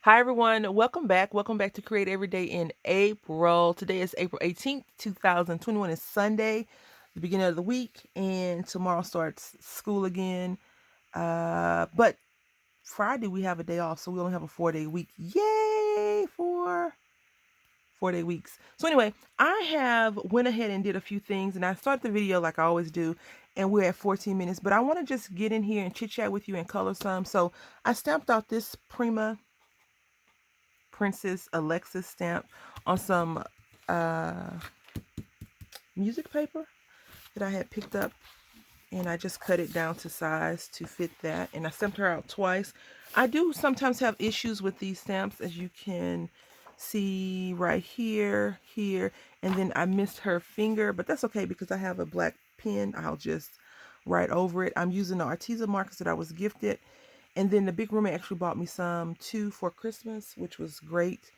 Hi everyone, welcome back. Welcome back to Create Every Day in April. Today is April 18th, 2021. It's Sunday, the beginning of the week, and tomorrow starts school again. But Friday we have a day off, so we only have a 4-day week. Yay for 4-day weeks. So anyway, I have went ahead and did a few things, and I start the video like I always do, and we're at 14 minutes, but I want to just get in here and chit chat with you and color some. So I stamped out this Prima Princess Alexis stamp on some uh, music paper that I had picked up, and I just cut it down to size to fit that, and I stamped her out twice. I do sometimes have issues with these stamps, as you can see right here, and then I missed her finger, but that's okay because I have a black pen. I'll just write over it. I'm using the artisan markers that I was gifted, and then the big roommate actually bought me some too for Christmas, which was great.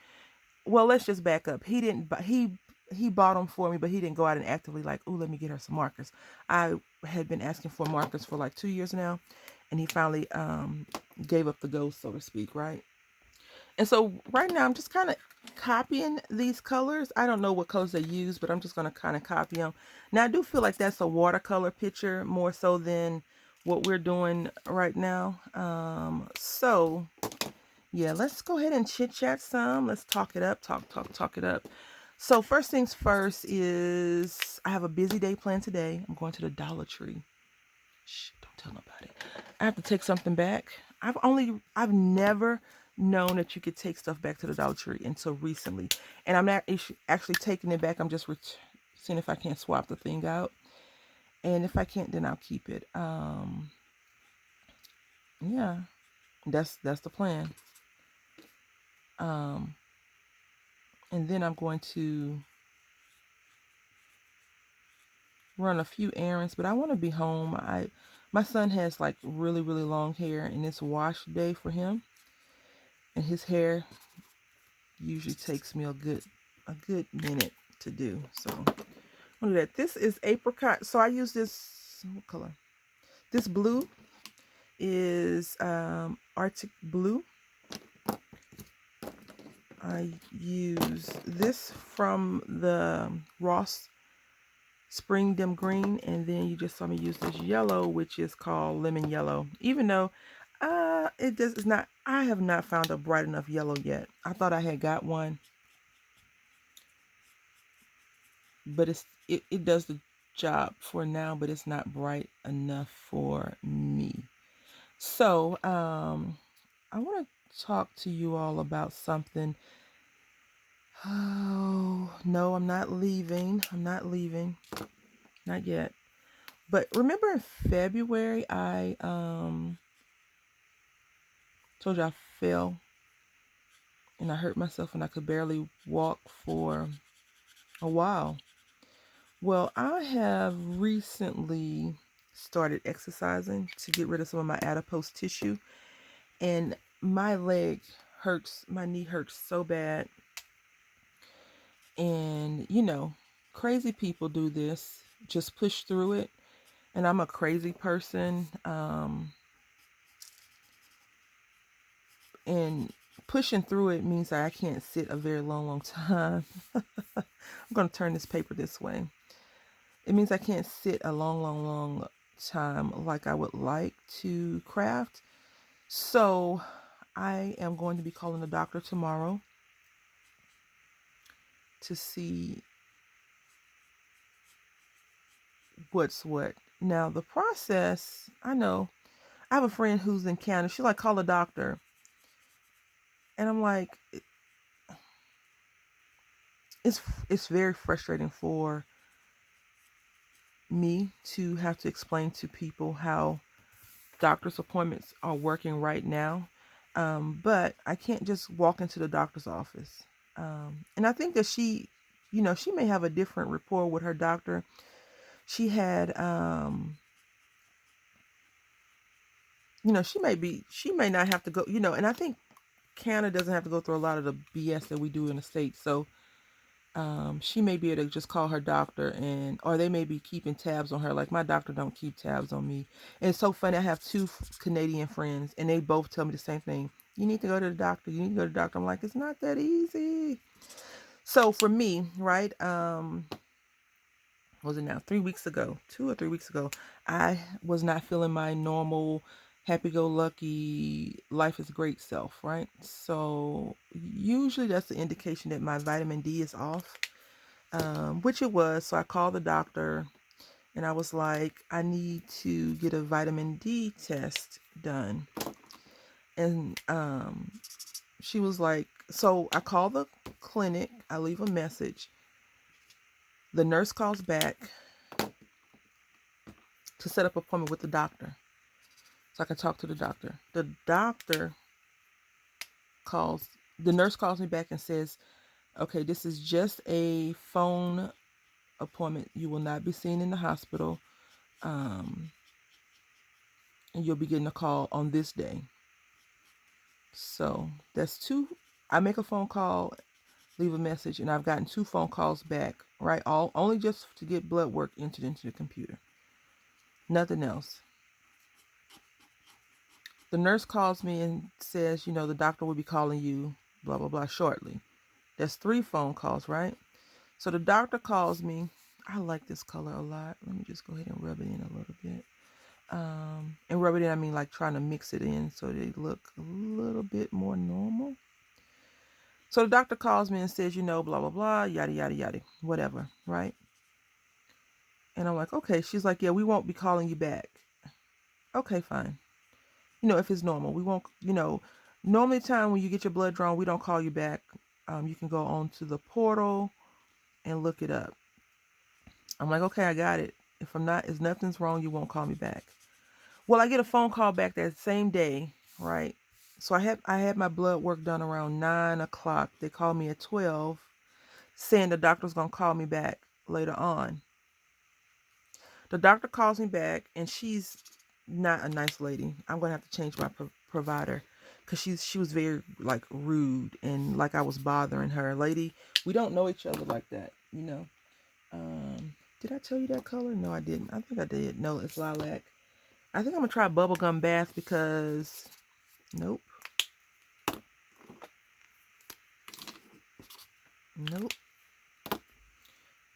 Well, let's just back up. He didn't buy, he bought them for me, but he didn't go out and actively like, oh, let me get her some markers. I had been asking for markers for like 2 years now, and he finally gave up the ghost, so to speak, right? And so right now I'm just kind of copying these colors. I don't know what colors they use, but I'm just going to kind of copy them. Now I do feel like that's a watercolor picture more so than what we're doing right now. So yeah, let's go ahead and chit chat some. Let's talk it up, talk it up. So first things first is I have a busy day planned today. I'm going to the Dollar Tree. Shh, don't tell nobody. I have to take something back. I've never known that you could take stuff back to the Dollar Tree until recently. And I'm not actually taking it back. I'm just seeing if I can't swap the thing out. And if I can't, then I'll keep it. Yeah, that's the plan. Um, and then I'm going to run a few errands, but I want to be home. My son has like really long hair, and it's wash day for him, and his hair usually takes me a good minute to do. So I'll do that. This is apricot. So I use this, what color? This blue is Arctic blue. I use this from the Ross Spring Dim Green, and then you just saw me use this yellow, which is called lemon yellow. Even though it's not, I have not found a bright enough yellow yet. I thought I had got one, but it does the job for now, but it's not bright enough for me. So I want to talk to you all about something. Oh no, I'm not leaving. Not yet. But remember in February, I told you I fell and I hurt myself and I could barely walk for a while. Well, I have recently started exercising to get rid of some of my adipose tissue, and my leg hurts, my knee hurts so bad. And crazy people do this, just push through it. And I'm a crazy person. And pushing through it means that I can't sit a very long time. I'm going to turn this paper this way. It means I can't sit a long time like I would like to craft. So I am going to be calling the doctor tomorrow to see what's what. Now the process, I know, I have a friend who's in Canada. She like, call a doctor. And I'm like, it's very frustrating for me to have to explain to people how doctor's appointments are working right now. But I can't just walk into the doctor's office. And I think that she may have a different rapport with her doctor. She had, she may not have to go, and I think Canada doesn't have to go through a lot of the BS that we do in the States. So she may be able to just call her doctor, or they may be keeping tabs on her. Like my doctor don't keep tabs on me. And it's so funny. I have two Canadian friends, and they both tell me the same thing. You need to go to the doctor. You need to go to the doctor. I'm like, it's not that easy. So for me, right, was it now 3 weeks ago, 2 or 3 weeks ago, I was not feeling my normal happy-go-lucky, life is great self, right? So usually that's the indication that my vitamin D is off, which it was. So I called the doctor and I was like, I need to get a vitamin D test done. And she was like, so I call the clinic, I leave a message. The nurse calls back to set up an appointment with the doctor so I can talk to the doctor. The nurse calls me back and says, okay, this is just a phone appointment. You will not be seen in the hospital. And you'll be getting a call on this day. So that's two. I make a phone call, leave a message, and I've gotten 2 phone calls back, right? All only just to get blood work entered into the computer. Nothing else. The nurse calls me and says, the doctor will be calling you, blah, blah, blah, shortly. That's 3 phone calls, right? So the doctor calls me. I like this color a lot. Let me just go ahead and rub it in a little bit. And rub it in, I mean like trying to mix it in so they look a little bit more normal. So the doctor calls me and says, blah, blah, blah, yada, yada, yada, whatever, right? And I'm like, okay. She's like, yeah, we won't be calling you back. Okay, fine. If it's normal, we won't, normally time when you get your blood drawn, we don't call you back. You can go on to the portal and look it up. I'm like, okay, I got it. If nothing's wrong, you won't call me back. Well, I get a phone call back that same day, right? So I had my blood work done around 9 o'clock. They called me at 12, saying the doctor's gonna call me back later on. The doctor calls me back, and she's not a nice lady. I'm gonna have to change my provider because she was very like rude and like I was bothering her. Lady, we don't know each other like that, Did I tell you that color? No, I didn't. I think I did. No, it's lilac. I think I'm gonna try bubblegum bath because nope.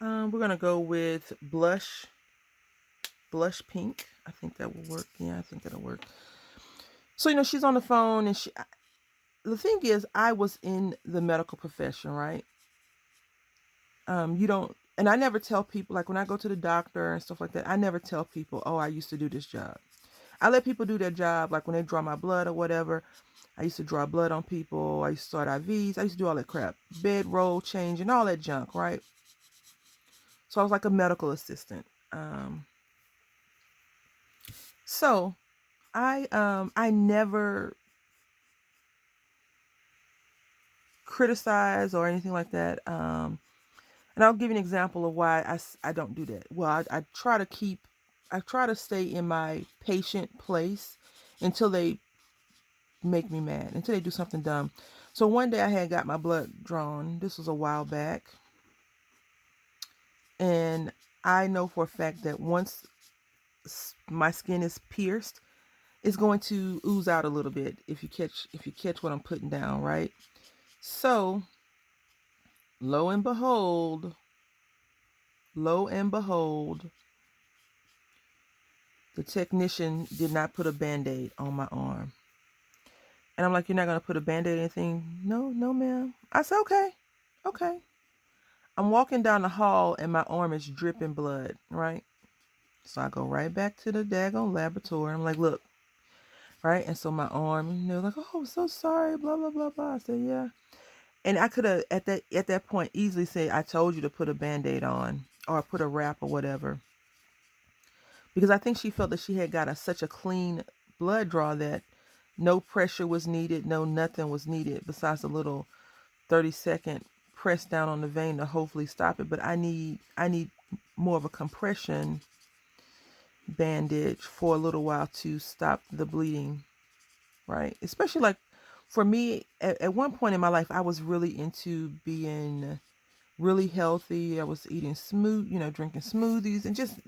We're gonna go with blush pink. I think that will work. Yeah, I think that'll work. So she's on the phone, and the thing is, I was in the medical profession, right? You don't, and I never tell people, like when I go to the doctor and stuff like that, I never tell people, oh, I used to do this job. I let people do their job, like when they draw my blood or whatever. I used to draw blood on people. I used to start IVs. I used to do all that crap, bed roll change and all that junk, right? So I was like a medical assistant. So I never criticize or anything like that. And I'll give you an example of why I don't do that. Well, I try to stay in my patient place until they make me mad, until they do something dumb. So one day I had got my blood drawn. This was a while back. And I know for a fact that once my skin is pierced, it's going to ooze out a little bit if you catch what I'm putting down, right? So lo and behold, the technician did not put a Band-Aid on my arm. And I'm like, you're not going to put a Band-Aid or anything? No, ma'am. I said, okay. I'm walking down the hall and my arm is dripping blood, right? So I go right back to the daggone laboratory. I'm like, look, right? And so my arm, and they're like, oh, so sorry, blah, blah, blah, blah. I said, yeah. And I could have, at that point, easily said, I told you to put a Band-Aid on or put a wrap or whatever. Because I think she felt that she had got such a clean blood draw that no pressure was needed, no nothing was needed besides a little 30-second press down on the vein to hopefully stop it. But I need more of a compression bandage for a little while to stop the bleeding, right? Especially like for me, at one point in my life, I was really into being really healthy. I was eating drinking smoothies and just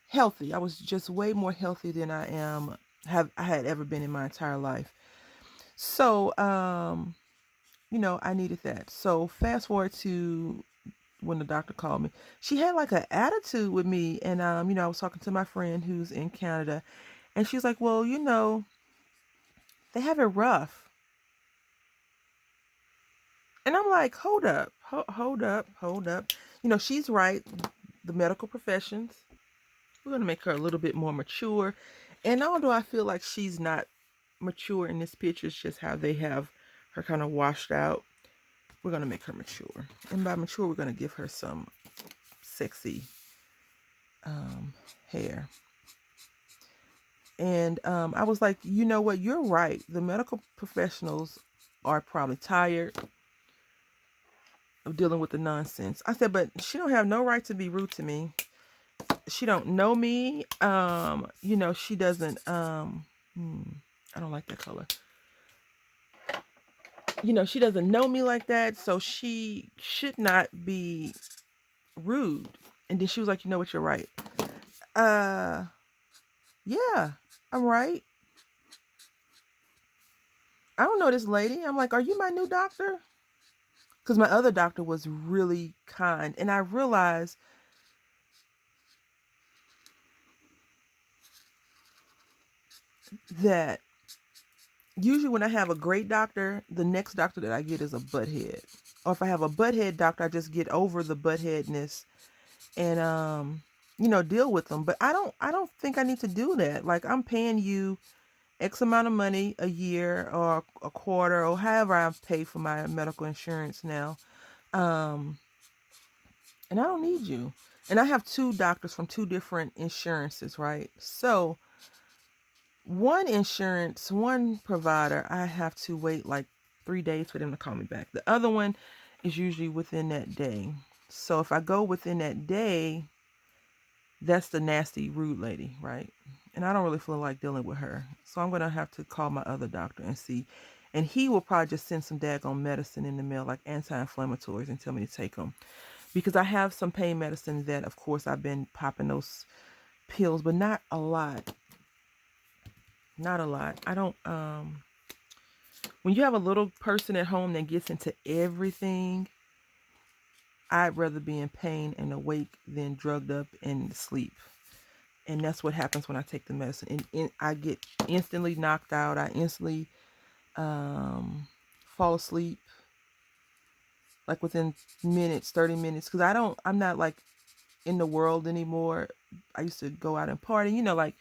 healthy. I was just way more healthy than I had ever been in my entire life. So, I needed that. So fast forward to when the doctor called me. She had like an attitude with me, and I was talking to my friend who's in Canada, and she's like, "Well, they have it rough." And I'm like, "Hold up. Hold up. Hold up." She's right. The medical professions, we're going to make her a little bit more mature. And although I feel like she's not mature in this picture, it's just how they have her kind of washed out. We're going to make her mature. And by mature, we're going to give her some sexy hair. And I was like, you know what? You're right. The medical professionals are probably tired of dealing with the nonsense. I said, but she don't have no right to be rude to me. She don't know me. She doesn't. I don't like that color. She doesn't know me like that, so she should not be rude. And then she was like, you know what? You're right. Yeah, I'm right. I don't know this lady. I'm like, are you my new doctor? Because my other doctor was really kind. And I realized that usually when I have a great doctor, the next doctor that I get is a butthead. Or if I have a butthead doctor, I just get over the buttheadness and deal with them. But I don't think I need to do that. Like, I'm paying you X amount of money a year or a quarter or however I pay for my medical insurance now. And I don't need you. And I have two doctors from two different insurances, right? So one provider, I have to wait like 3 days for them to call me back. The other one is usually within that day. So if I go within that day, that's the nasty, rude lady, right? And I don't really feel like dealing with her. So I'm going to have to call my other doctor and see. And he will probably just send some daggone medicine in the mail, like anti-inflammatories, and tell me to take them. Because I have some pain medicine that, of course, I've been popping those pills, but not a lot. Not a lot. I don't, when you have a little person at home that gets into everything, I'd rather be in pain and awake than drugged up and sleep. And that's what happens when I take the medicine. And I get instantly knocked out. I instantly fall asleep, like within minutes, 30 minutes. Because I'm not like in the world anymore. I used to go out and party. Like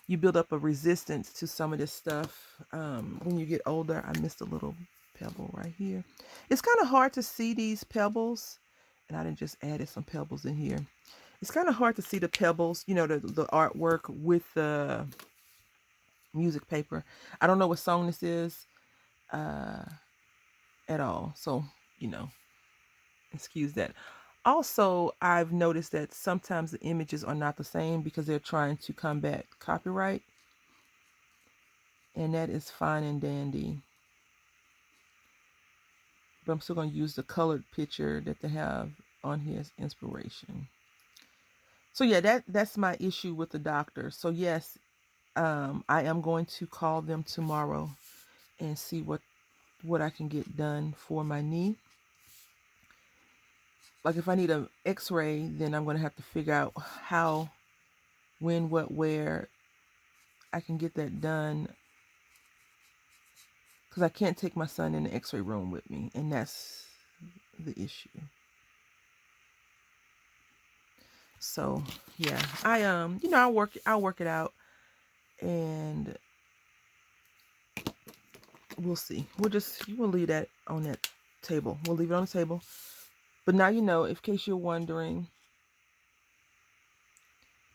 you build up a resistance to some of this stuff. When you get older, I missed a little pebble right here. It's kind of hard to see these pebbles. And I done just added some pebbles in here. It's kind of hard to see the pebbles, the artwork with the music paper. I don't know what song this is at all. So, excuse that. Also, I've noticed that sometimes the images are not the same because they're trying to combat copyright. And that is fine and dandy. But I'm still going to use the colored picture that they have on here as inspiration. So yeah, that's my issue with the doctor. So yes, I am going to call them tomorrow and see what I can get done for my knee. Like if I need an x-ray, then I'm going to have to figure out how, when, what, where I can get that done. Because I can't take my son in the x-ray room with me. And that's the issue. So yeah, I'll work it out, and we'll see. We'll leave that on that table. We'll leave it on the table. But now in case you're wondering,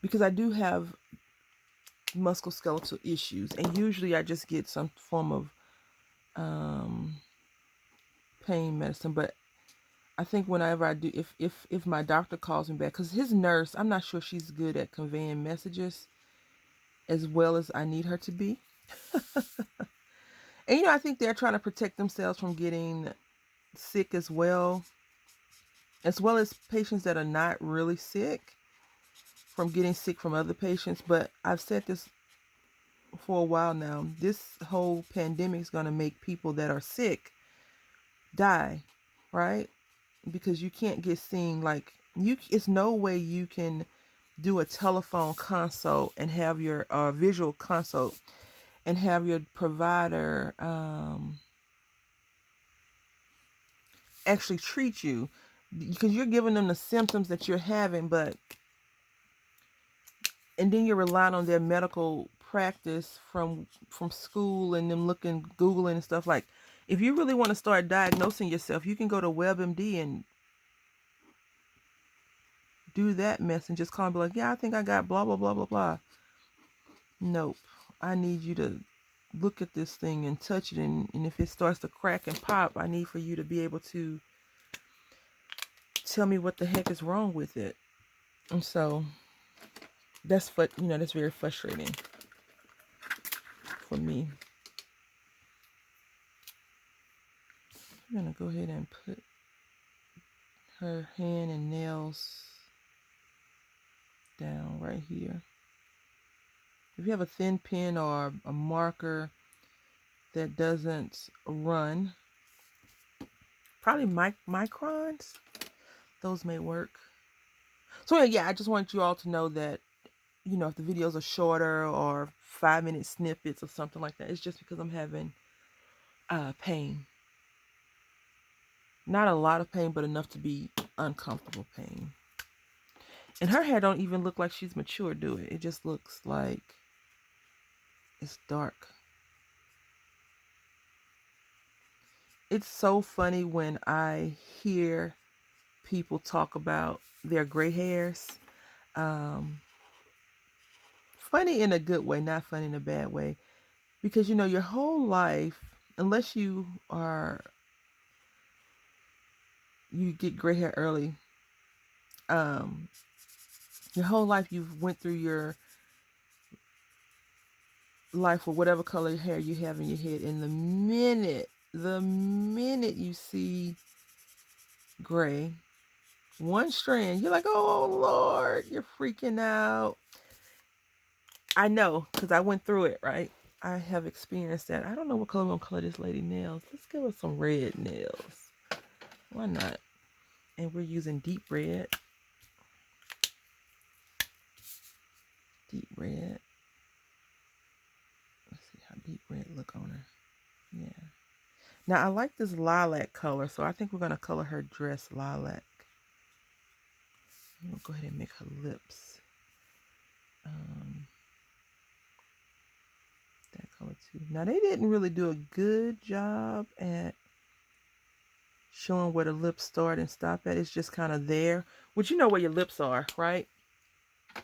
because I do have musculoskeletal issues, and usually I just get some form of pain medicine. But I think whenever I do, if my doctor calls me back, because his nurse, I'm not sure she's good at conveying messages as well as I need her to be. And I think they're trying to protect themselves from getting sick as well as patients that are not really sick from getting sick from other patients. But I've said this for a while now. This whole pandemic is going to make people that are sick die, right? Because you can't get seen. Like, it's no way you can do a telephone consult and have your visual consult and have your provider actually treat you, because you're giving them the symptoms that you're having, and then you're relying on their medical practice from school and them looking, Googling and stuff. Like, if you really want to start diagnosing yourself, you can go to WebMD and do that mess and just call and be like, yeah, I think I got blah, blah, blah, blah, blah. Nope. I need you to look at this thing and touch it. And if it starts to crack and pop, I need for you to be able to tell me what the heck is wrong with it. And so that's that's very frustrating for me. I'm going to go ahead and put her hand and nails down right here. If you have a thin pen or a marker that doesn't run, probably microns, those may work. So yeah, I just want you all to know that, if the videos are shorter or 5-minute snippets or something like that, it's just because I'm having pain. Not a lot of pain, but enough to be uncomfortable pain. And her hair don't even look like she's mature, do it? It just looks like it's dark. It's so funny when I hear people talk about their gray hairs. Funny in a good way, not funny in a bad way. Because, your whole life, unless you get gray hair early, your whole life you've went through your life with whatever color hair you have in your head. And the minute you see gray, one strand, you're like, oh Lord, you're freaking out. I know, because I went through it, right? I have experienced that. I don't know what color we're going to color this lady nails. Let's give her some red nails. Why not? And we're using deep red. Deep red. Let's see how deep red look on her. Yeah. Now, I like this lilac color, so I think we're going to color her dress lilac. We'll go ahead and make her lips that color too. Now, they didn't really do a good job at showing where the lips start and stop at. It's just kind of there, which you know where your lips are, right? But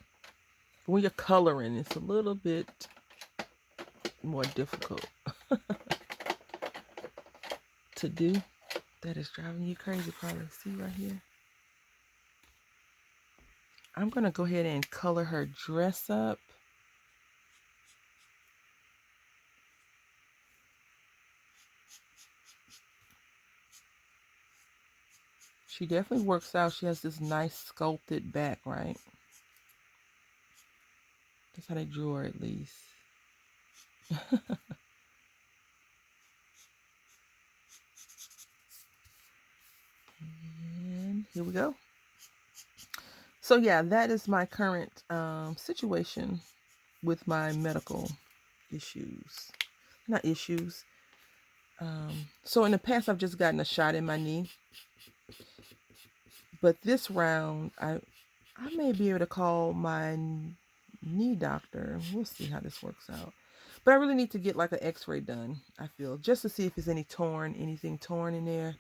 when you're coloring, it's a little bit more difficult to do. That is driving you crazy, probably. See right here? I'm going to go ahead and color her dress up. She definitely works out. She has this nice sculpted back, right? That's how they drew her, at least. And here we go. So yeah, that is my current situation with my medical issues. Not issues. So in the past, I've just gotten a shot in my knee. But this round, I may be able to call my knee doctor. We'll see how this works out. But I really need to get like an x-ray done, I feel, just to see if there's anything torn in there.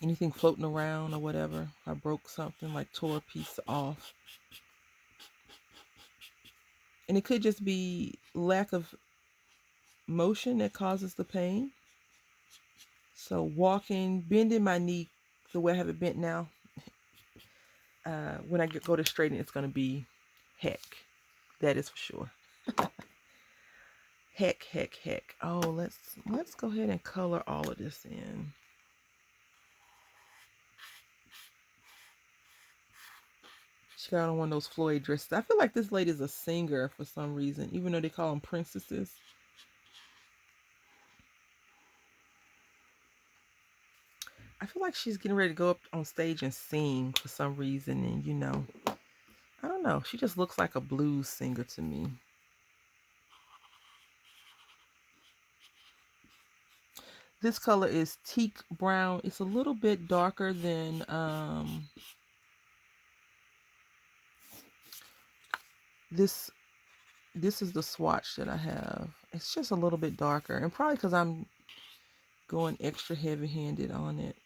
Anything floating around or whatever. If I broke something, like tore a piece off. And it could just be lack of motion that causes the pain. So bending my knee the way I have it bent now, when I go to straighten, it's going to be heck. That is for sure. Heck. Oh, let's go ahead and color all of this in. She she got on one of those Floyd dresses. I feel like this lady is a singer for some reason, even though they call them princesses. I feel like she's getting ready to go up on stage and sing for some reason. And, you know, I don't know. She just looks like a blues singer to me. This color is teak brown. It's a little bit darker than this. This is the swatch that I have. It's just a little bit darker, and probably because I'm going extra heavy-handed on it.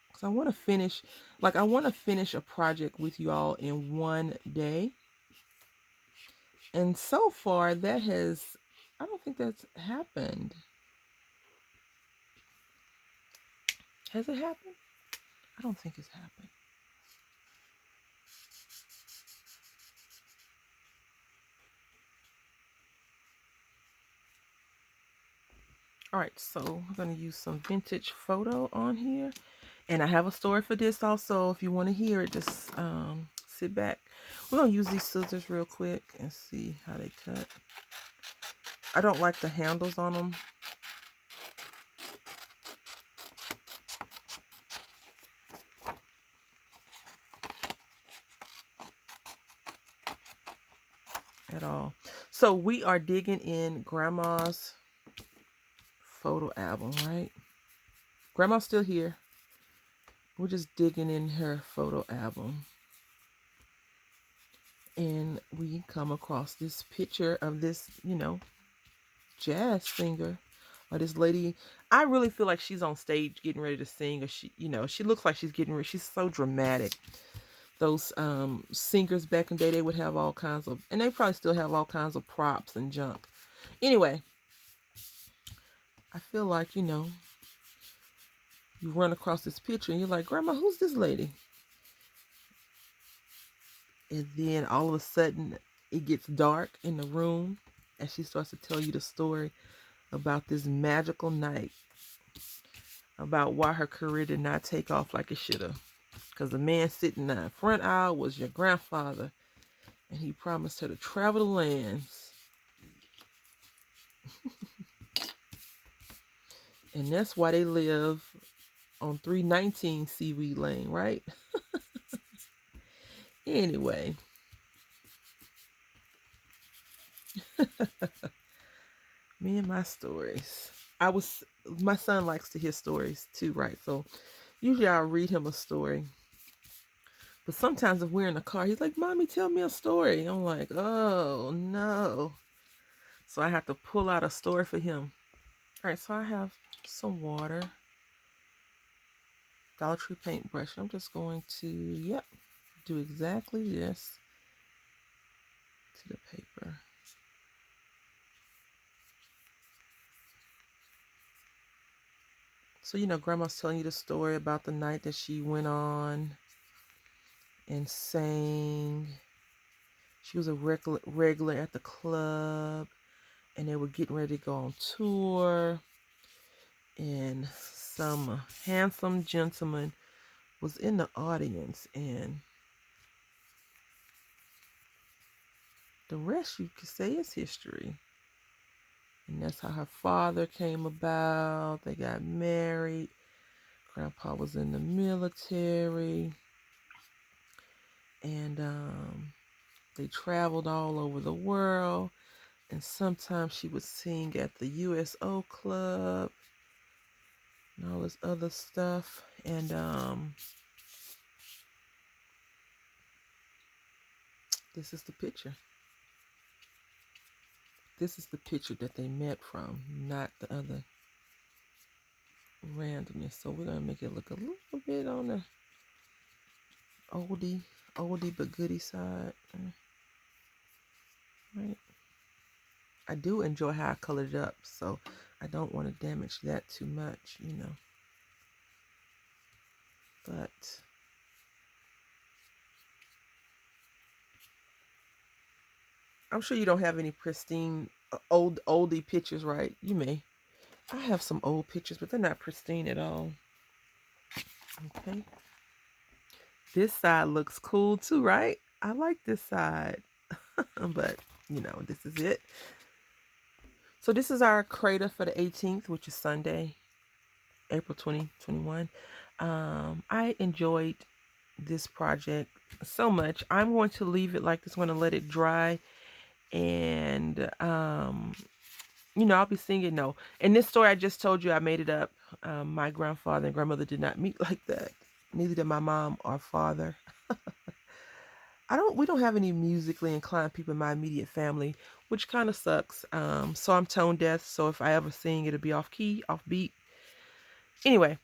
Because I want to finish, like I want to finish a project with you all in one day. And so far that has, I don't think that's happened. Has it happened? I don't think it's happened. All right, so I'm going to use some vintage photo on here. And I have a story for this also. If you want to hear it, just sit back. We're going to use these scissors real quick and see how they cut. I don't like the handles on them. At all. So we are digging in Grandma's photo album, right? Grandma's still here. We're just digging in her photo album. And we come across this picture of this, you know, jazz singer, or this lady. I really feel like she's on stage getting ready to sing, or she, you know, she looks like she's getting ready. She's so dramatic. Those singers back in the day, they would have all kinds of, and they probably still have all kinds of props and junk. Anyway, I feel like, you know, you run across this picture and you're like, Grandma, who's this lady? And then all of a sudden it gets dark in the room and she starts to tell you the story about this magical night, about why her career did not take off like it should have. Because the man sitting in the front aisle was your grandfather, and he promised her to travel the lands. And that's why they live on 319 Seaweed Lane, right? Anyway. Me and my stories. My son likes to hear stories too, right? So usually I'll read him a story. But sometimes if we're in the car, he's like, Mommy, tell me a story. I'm like, oh no. So I have to pull out a story for him. All right, so I have some water. Dollar Tree paintbrush. I'm just going to, do exactly this to the paper. So, you know, Grandma's telling you the story about the night that she went on and sang. She was a regular at the club, and they were getting ready to go on tour. And some handsome gentleman was in the audience, and the rest you could say is history. And that's how her father came about. They got married. Grandpa was in the military. And they traveled all over the world. And sometimes she would sing at the USO Club and all this other stuff. And this is the picture. This is the picture that they met from, not the other randomness. So we're going to make it look a little bit on the oldie but goodie side. Right. I do enjoy how I colored it up, so I don't want to damage that too much, you know. But I'm sure you don't have any pristine oldie pictures, right? You may. I have some old pictures, but they're not pristine at all. Okay. This side looks cool too, right? I like this side. But, you know, this is it. So this is our CREDA for the 18th, which is Sunday, April 2021. I enjoyed this project so much. I'm going to leave it like this. I'm going to let it dry. And, you know, I'll be singing. No. In this story I just told you, I made it up. My grandfather and grandmother did not meet like that. Neither did my mom or father. We don't have any musically inclined people in my immediate family, which kind of sucks. So I'm tone deaf, so if I ever sing, it'll be off key, off beat. Anyway,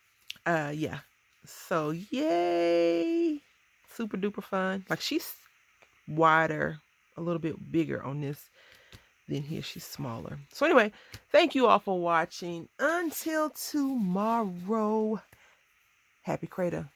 yeah. So yay. Super duper fun. Like, she's wider, a little bit bigger on this than here. She's smaller. So anyway, thank you all for watching. Until tomorrow, happy CREDA.